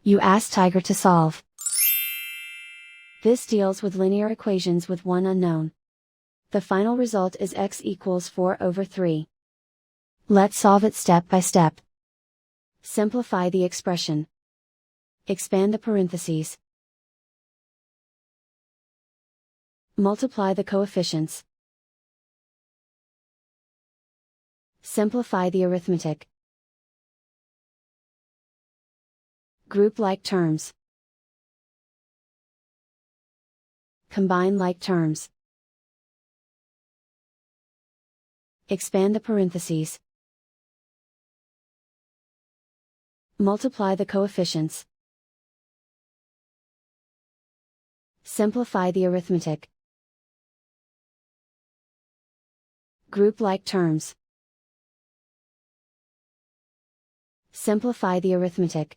You ask Tiger to solve. This deals with linear equations with one unknown. The final result is x equals 4/3. Let's solve it step by step. Simplify the expression. Expand the parentheses. Multiply the coefficients. Simplify the arithmetic. Group like terms. Combine like terms. Expand the parentheses. Multiply the coefficients. Simplify the arithmetic. Group like terms. Simplify the arithmetic.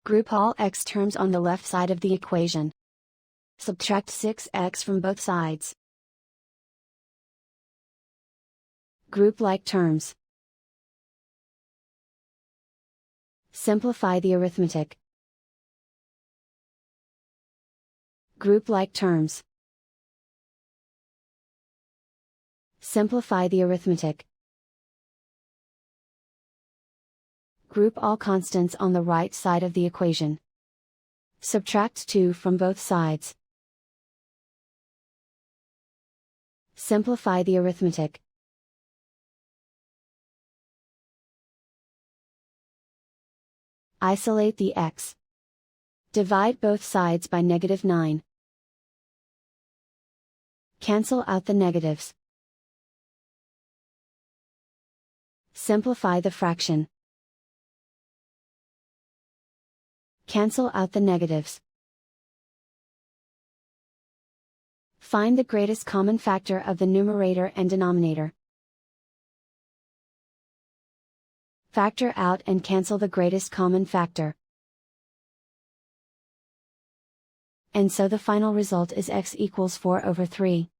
Group all x terms on the left side of the equation. Subtract 6x from both sides. Group like terms. Simplify the arithmetic. Group like terms. Simplify the arithmetic. Group all constants on the right side of the equation. Subtract 2 from both sides. Simplify the arithmetic. Isolate the x. Divide both sides by -9. Cancel out the negatives. Simplify the fraction. Cancel out the negatives. Find the greatest common factor of the numerator and denominator. Factor out and cancel the greatest common factor. And so the final result is x equals 4/3.